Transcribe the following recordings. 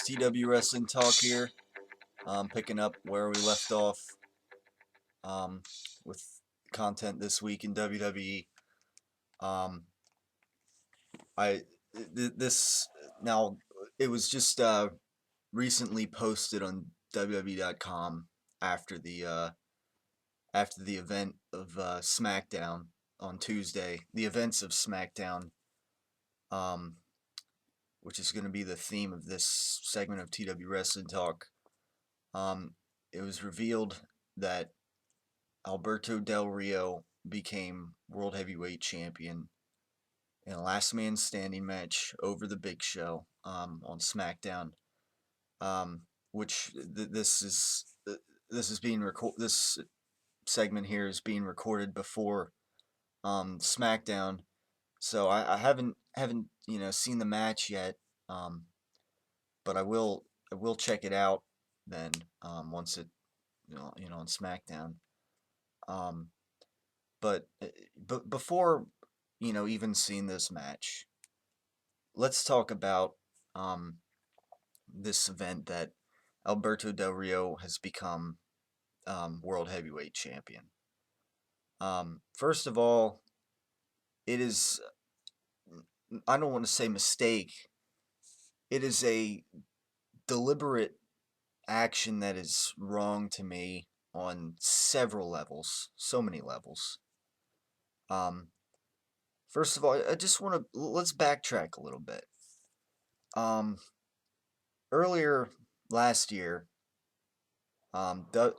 TW Wrestling Talk here. Picking up where we left off um, with content this week in WWE. Um, I this now it was just recently posted on WWE.com after the event of Smackdown on Tuesday. The events of Smackdown, um, which is going to be the theme of this segment of TW Wrestling Talk. Um, it was revealed that Alberto Del Rio became World Heavyweight Champion in a last man standing match over the Big Show on SmackDown, which this is being this segment here is being recorded before SmackDown, so I haven't seen the match yet, um, but I will check it out then once it on SmackDown. Um, but before even seeing this match, let's talk about um, this event that Alberto Del Rio has become World Heavyweight Champion. First of all, it is, I don't want to say mistake, it is a deliberate action that is wrong to me on several levels, so many levels. Um, First of all, I just want to let's backtrack a little bit. Um, Earlier last year, um, the,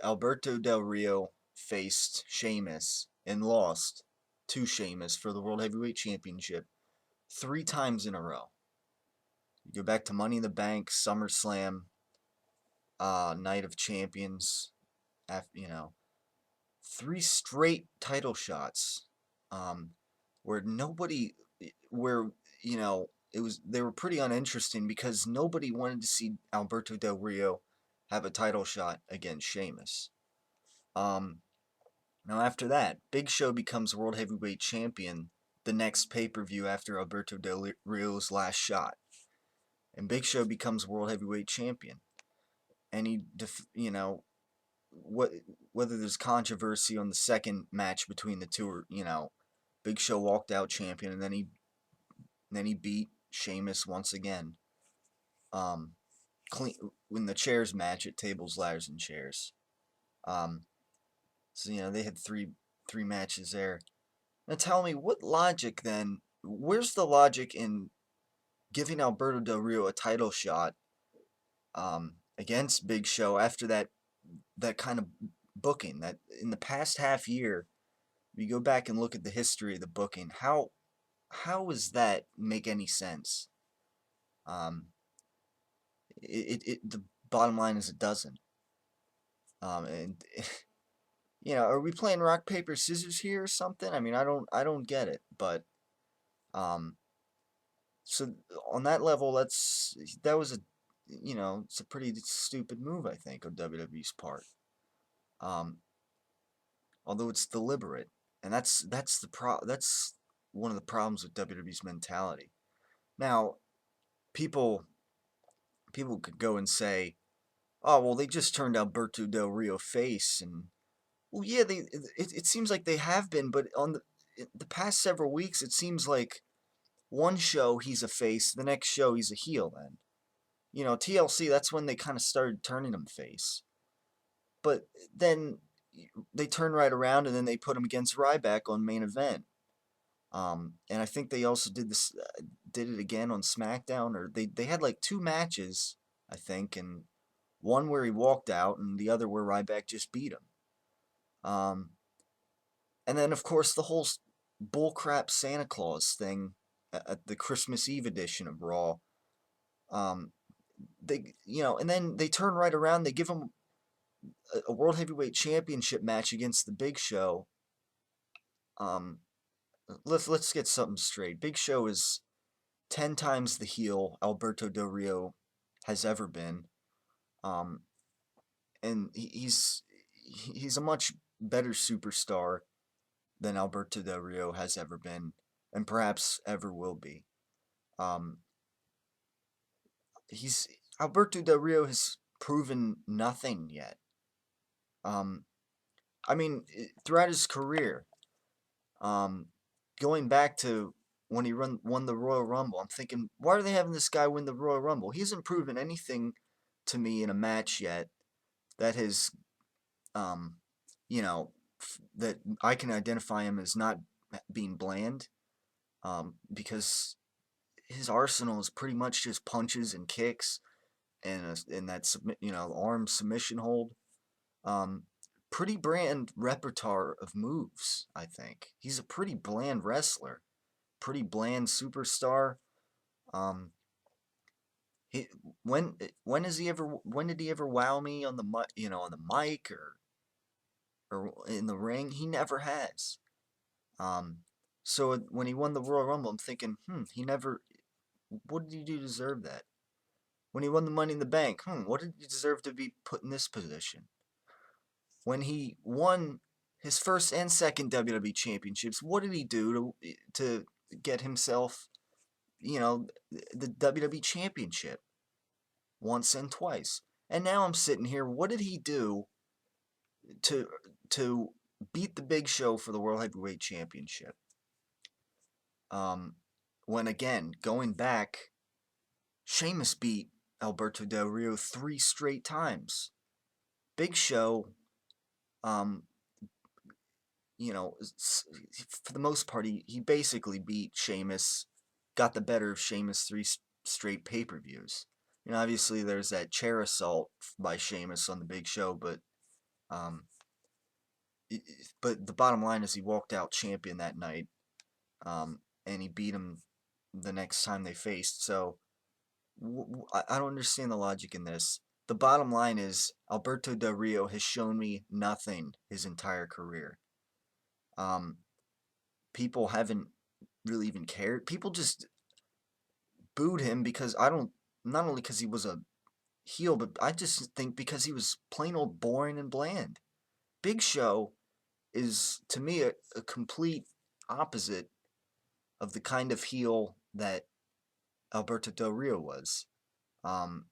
Alberto Del Rio faced Sheamus and lost to Sheamus for the World Heavyweight Championship 3 times in a row. You go back to Money in the Bank, SummerSlam, Night of Champions, after, 3 straight title shots, um, where nobody, where it was they were pretty uninteresting because nobody wanted to see Alberto Del Rio have a title shot against Sheamus. Now after that, Big Show becomes World Heavyweight Champion the next pay-per-view after Alberto Del Rio's last shot, and Big Show becomes World Heavyweight Champion, and what whether there's controversy on the second match between the two, or Big Show walked out champion, and then he beat Sheamus once again. Um, clean in the chairs match at Tables, Ladders, and Chairs. Um, so they had three matches there. Now tell me, what logic then? Where's the logic in giving Alberto Del Rio a title shot against Big Show after that kind of booking? That in the past half year, if you go back and look at the history of the booking, how does that make any sense? Um, the bottom line is it doesn't. And are we playing rock paper scissors here or something? I mean, I don't get it, but um, so on that level, that was it's a pretty stupid move, I think, on WWE's part. Um, Although it's deliberate, and that's one of the problems with WWE's mentality. Now, people people could go and say, "Oh, well, they just turned Alberto Del Rio face," and well, yeah, it seems like they have been, but on the past several weeks, it seems like one show he's a face, the next show he's a heel. Then, TLC, that's when they kind of started turning him face. But then they turn right around and then they put him against Ryback on main event. And I think they also did it again on SmackDown, or they had like 2 matches, I think, and one where he walked out and the other where Ryback just beat him. And then of course the whole bullcrap Santa Claus thing at the Christmas Eve edition of Raw. And then they turn right around, they give him a World Heavyweight Championship match against the Big Show. Let's get something straight. Big Show is 10 times the heel Alberto Del Rio has ever been. And he's a much better superstar than Alberto Del Rio has ever been, and perhaps ever will be. Um, he's Alberto Del Rio has proven nothing yet. Um, I mean, throughout his career, um, going back to when he won the Royal Rumble, I'm thinking, why are they having this guy win the Royal Rumble? He hasn't proven anything to me in a match yet that has, um, you know, that I can identify him as not being bland, because his arsenal is pretty much just punches and kicks and that arm submission hold. Um, Pretty bland repertoire of moves. I think he's a pretty bland wrestler, pretty bland superstar. Um, he when has he ever when did he ever wow me on the on the mic or in the ring? He never has. Um, so when he won the Royal Rumble, I'm thinking, he never. What did he do to deserve that? When he won the Money in the Bank, what did he deserve to be put in this position? When he won his first and second WWE championships, what did he do to get himself, the WWE championship once and twice? And now I'm sitting here, what did he do to to beat the Big Show for the World Heavyweight Championship? Um, when again, going back, Sheamus beat Alberto Del Rio 3 straight times. Big Show, um, for the most part, he basically beat Sheamus, got the better of Sheamus straight pay-per-views. Obviously there's that chair assault by Sheamus on the Big Show, um, but the bottom line is he walked out champion that night, and he beat him the next time they faced. So I don't understand the logic in this. The bottom line is Alberto Del Rio has shown me nothing his entire career. Um, People haven't really even cared. People just booed him because I don't. Not only because he was a heel, but I just think because he was plain old boring and bland. Big Show is to me a complete opposite of the kind of heel that Alberto Del Rio was. Um,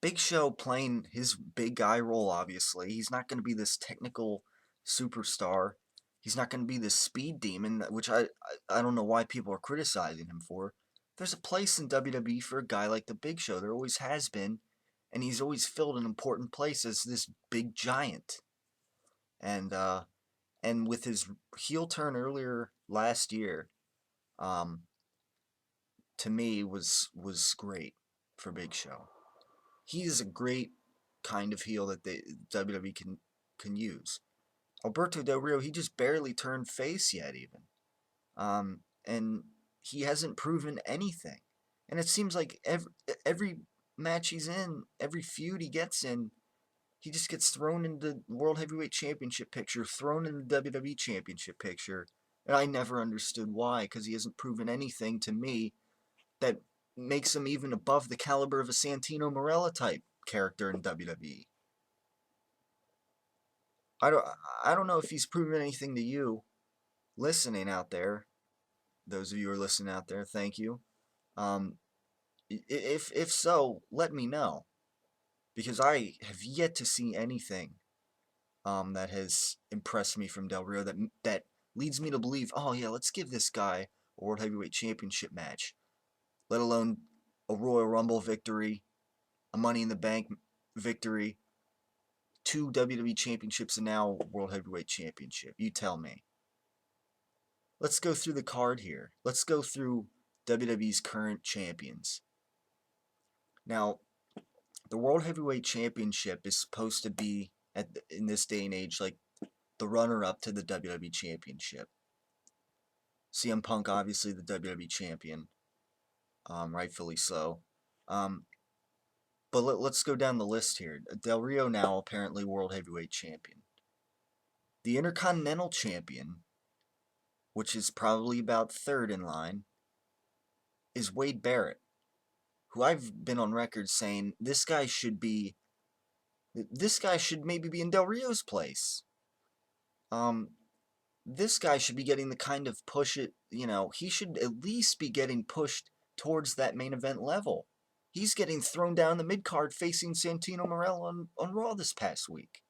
Big Show playing his big guy role, obviously. He's not going to be this technical superstar. He's not going to be this speed demon, which I don't know why people are criticizing him for. There's a place in WWE for a guy like the Big Show. There always has been, and he's always filled an important place as this big giant. And with his heel turn earlier last year, um, to me was great for Big Show. He is a great kind of heel that the WWE can use. Alberto Del Rio, he just barely turned face yet, even, and he hasn't proven anything. And it seems like every match he's in, every feud he gets in, he just gets thrown in the World Heavyweight Championship picture, thrown in the WWE Championship picture, and I never understood why, because he hasn't proven anything to me that makes him even above the caliber of a Santino Marella type character in WWE. I don't I don't know if he's proven anything to you listening out there. Those of you who are listening out there, thank you. Um, if so, let me know, because I have yet to see anything that has impressed me from Del Rio that leads me to believe, oh yeah, let's give this guy a World Heavyweight Championship match, let alone a Royal Rumble victory, a Money in the Bank victory, 2 WWE championships, and now World Heavyweight Championship. You tell me. Let's go through the card here. Let's go through WWE's current champions. Now, the World Heavyweight Championship is supposed to be, in this day and age, like the runner-up to the WWE Championship. CM Punk, obviously the WWE Champion, rightfully so. But let's go down the list here. Del Rio now apparently World Heavyweight Champion. The Intercontinental Champion, which is probably about third in line, is Wade Barrett, who I've been on record saying this guy should maybe be in Del Rio's place. This guy should be getting the kind of push he should at least be getting pushed towards that main event level. He's getting thrown down the mid card facing Santino Morel on Raw this past week.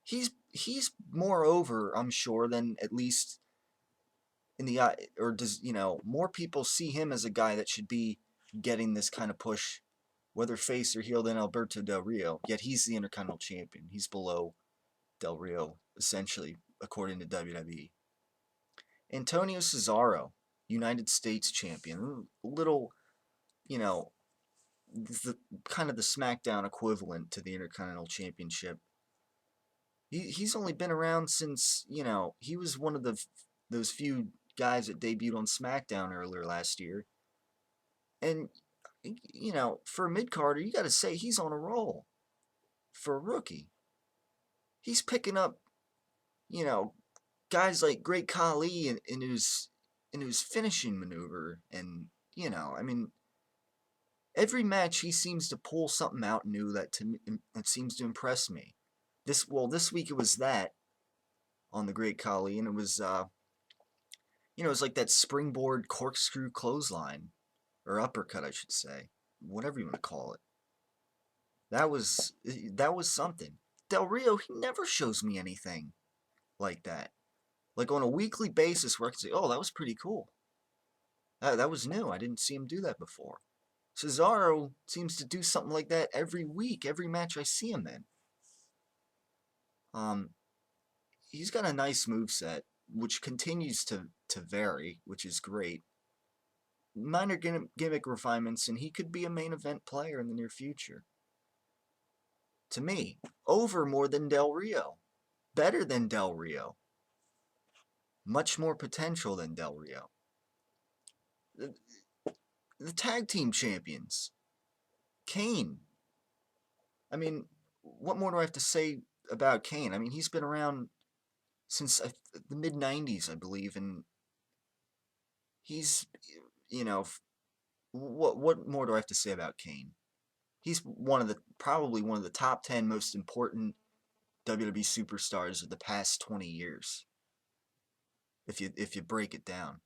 He's more over, I'm sure, than at least in the eye, or does more people see him as a guy that should be getting this kind of push, whether face or heel, than Alberto Del Rio. Yet he's the Intercontinental Champion. He's below Del Rio, essentially, according to WWE. Antonio Cesaro, United States Champion. A little, you know, the kind of the SmackDown equivalent to the Intercontinental Championship. He's only been around since, he was one of those few guys that debuted on SmackDown earlier last year. And, for a mid-carder, you got to say he's on a roll for a rookie. He's picking up, you know, guys like Great Khali in his finishing maneuver. And, I mean, every match he seems to pull something out new that seems to impress me. This week it was that on the Great Khali, and it was it was like that springboard corkscrew clothesline or uppercut, I should say, whatever you want to call it. That was something. Del Rio, he never shows me anything like that. Like on a weekly basis where I can say, "Oh, that was pretty cool. That was new. I didn't see him do that before." Cesaro seems to do something like that every week, every match I see him in. Um, he's got a nice moveset, which continues to vary, which is great. Minor gimmick refinements, and he could be a main event player in the near future. To me, over more than Del Rio, better than Del Rio, much more potential than Del Rio. The tag team champions, Kane. I mean, what more do I have to say about Kane? I mean, he's been around since the mid '90s, I believe, and he's, what more do I have to say about Kane? He's probably one of the top 10 most important WWE superstars of the past 20 years. If you break it down,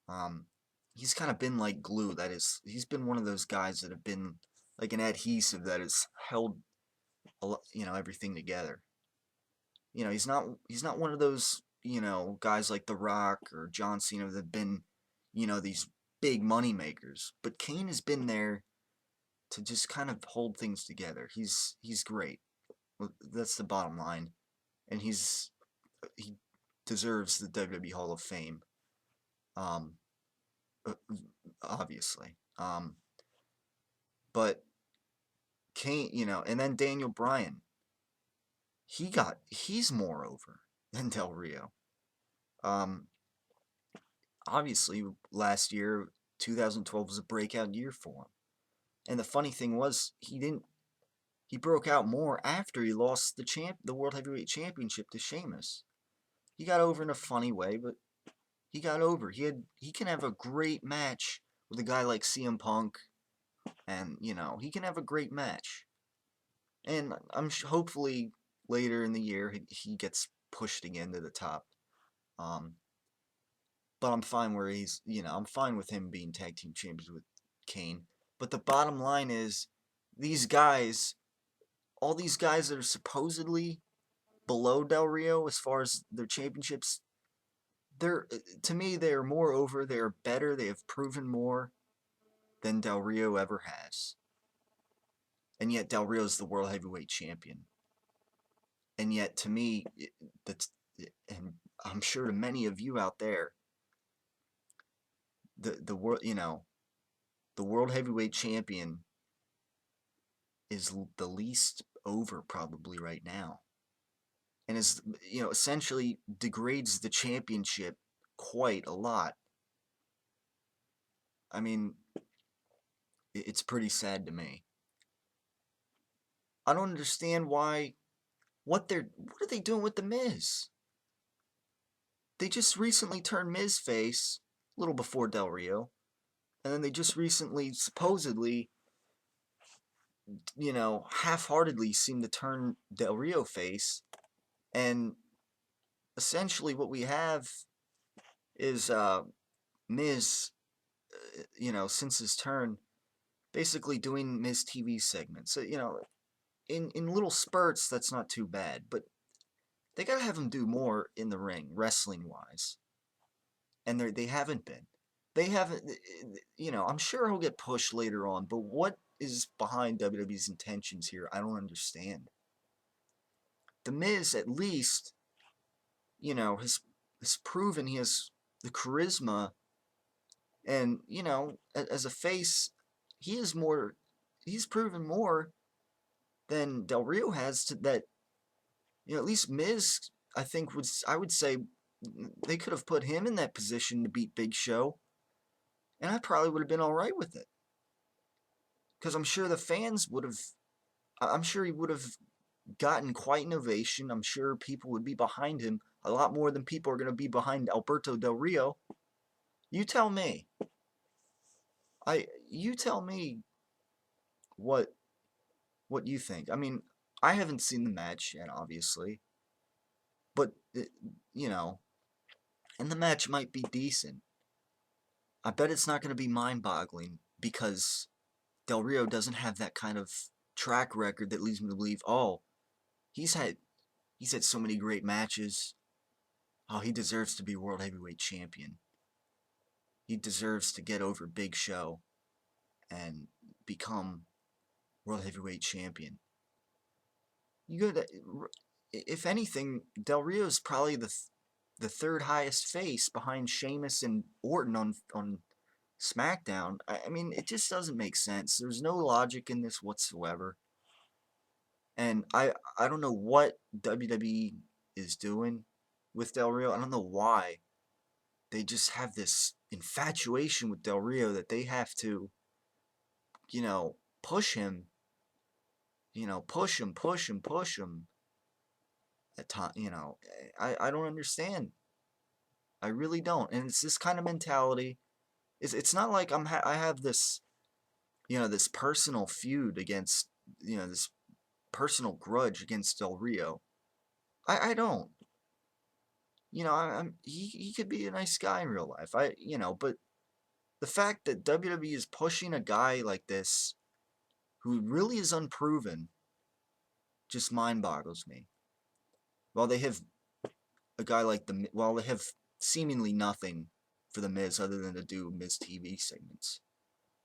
um, he's kind of been like glue. He's been one of those guys that have been like an adhesive that has held, everything together. He's not one of those guys like The Rock or John Cena that have been these big money makers. But Kane has been there to just kind of hold things together. He's great. That's the bottom line, and he deserves the WWE Hall of Fame. Um, obviously. But Kane, and then Daniel Bryan, he's more over than Del Rio. Um, obviously, last year, 2012 was a breakout year for him. And the funny thing was, he broke out more after he lost the World Heavyweight Championship to Sheamus. He got over in a funny way, but he got over. He can have a great match with a guy like CM Punk, and he can have a great match. And hopefully later in the year he gets pushed again to the top. But I'm fine where I'm fine with him being tag team champions with Kane. But the bottom line is, all these guys that are supposedly below Del Rio as far as their championships, to me, they are more over. They are better. They have proven more than Del Rio ever has. And yet Del Rio is the World Heavyweight Champion. And yet, to me, and I'm sure to many of you out there, the world, the World Heavyweight Champion is the least over probably right now, and is essentially degrades the championship quite a lot. I mean, it's pretty sad to me. I don't understand why. What are they doing with the Miz? They just recently turned Miz face a little before Del Rio, and then they just recently supposedly, half-heartedly seemed to turn Del Rio face, and essentially what we have is Miz, since his turn, basically doing Miz TV segments. So, in little spurts, that's not too bad, but they gotta have him do more in the ring, wrestling wise, and they haven't been. They haven't. I'm sure he'll get pushed later on, but what is behind WWE's intentions here? I don't understand. The Miz, at least, has proven he has the charisma, and as a face, he is more. He's proven more than Del Rio has to that. At least Miz, I would say they could have put him in that position to beat Big Show, and I probably would have been all right with it because I'm sure the fans would have. I'm sure he would have gotten quite an ovation. I'm sure people would be behind him a lot more than people are going to be behind Alberto Del Rio. You tell me. You tell me what what you think. I mean, I haven't seen the match yet, obviously, but you know, and the match might be decent. I bet it's not going to be mind-boggling because Del Rio doesn't have that kind of track record that leads me to believe, oh, he's had he's had so many great matches. Oh, he deserves to be world heavyweight champion. He deserves to get over Big Show and become world heavyweight champion. You go to, if anything, Del Rio is probably the third highest face behind Sheamus and Orton on SmackDown. I mean, it just doesn't make sense. There's no logic in this whatsoever. And I don't know what WWE is doing with Del Rio. I don't know why. They just have this infatuation with Del Rio that they have to, push him, push him at time, I don't understand. I really don't. And it's this kind of mentality. It's not like I have this, this personal feud against, this personal grudge against Del Rio. I don't. He could be a nice guy in real life. But the fact that WWE is pushing a guy like this who really is unproven just mind boggles me. While they have a guy like while they have seemingly nothing for the Miz other than to do Miz TV segments.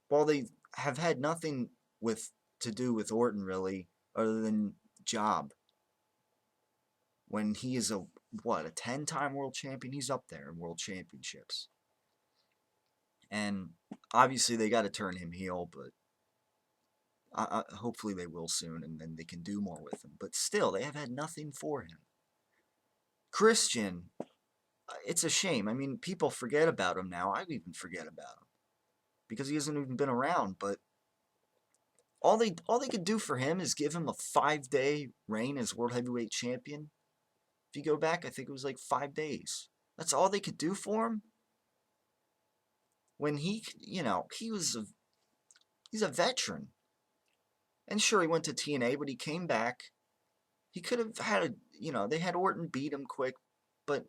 While they have had nothing with to do with Orton really, other than job. When he is a 10-time world champion, he's up there in world championships. And obviously they got to turn him heel, but hopefully they will soon, and then they can do more with him. But still, they have had nothing for him. Christian, it's a shame. I mean, people forget about him now. I even forget about him because he hasn't even been around. But all they could do for him is give him a 5-day reign as world heavyweight champion. If you go back, I think it was like 5 days. That's all they could do for him. When he's a veteran. And sure, he went to TNA, but he came back. He could have had they had Orton beat him quick, but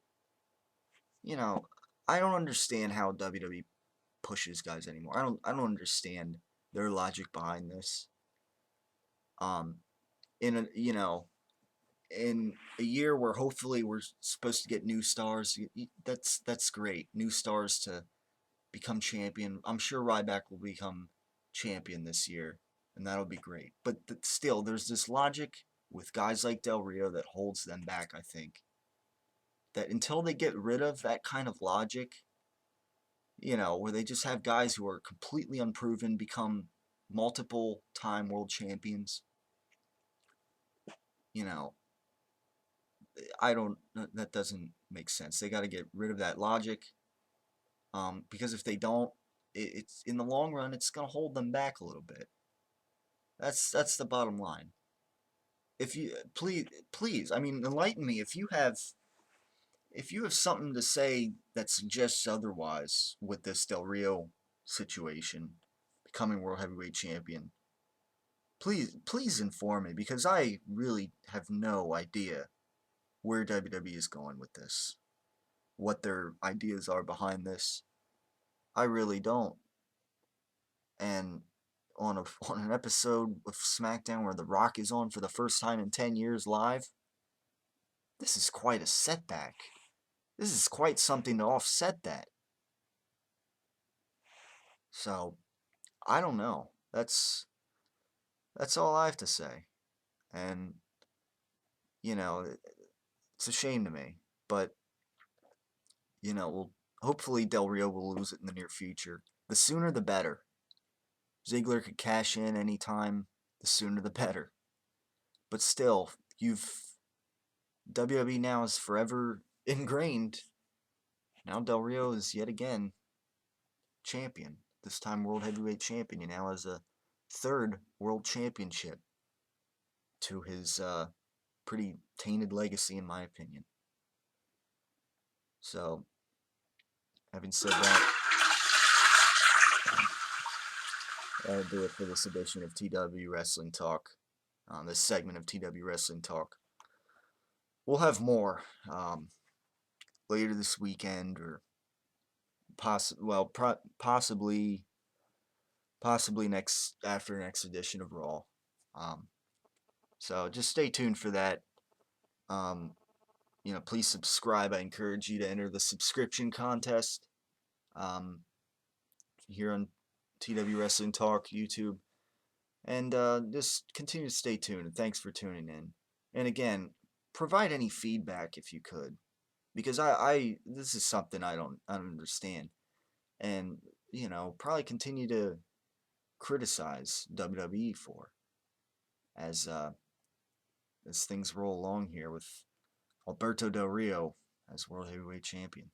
you know, I don't understand how WWE pushes guys anymore. I don't understand their logic behind this. Um, in in a year where hopefully we're supposed to get new stars, that's great. New stars to become champion. I'm sure Ryback will become champion this year, and that'll be great. But still, there's this logic with guys like Del Rio that holds them back, I think. That until they get rid of that kind of logic, where they just have guys who are completely unproven become multiple time world champions, you know, I don't, that doesn't make sense. They got to get rid of that logic, because if they don't, it's in the long run, it's going to hold them back a little bit. That's the bottom line. If you please, I mean, enlighten me if you have something to say that suggests otherwise with this Del Rio situation, becoming world heavyweight champion. Please inform me because I really have no idea where WWE is going with this, what their ideas are behind this. I really don't. And on on an episode of SmackDown where The Rock is on for the first time in 10 years live. This is quite a setback. This is quite something to offset that. So, I don't know. That's all I have to say. And it's a shame to me, but hopefully Del Rio will lose it in the near future. The sooner the better. Ziggler could cash in anytime, the sooner the better. But still, WWE now is forever ingrained. Now Del Rio is yet again champion. This time World Heavyweight Champion. He now has a third World Championship to his pretty tainted legacy, in my opinion. So, having said that, that'll do it for this edition of TW Wrestling Talk. This segment of TW Wrestling Talk. We'll have more later this weekend, or possibly after next edition of Raw. So just stay tuned for that. Please subscribe. I encourage you to enter the subscription contest here on TW Wrestling Talk YouTube, and just continue to stay tuned. And thanks for tuning in. And again, provide any feedback if you could, because I this is something I don't understand, and probably continue to criticize WWE for as things roll along here with Alberto Del Rio as World Heavyweight Champion.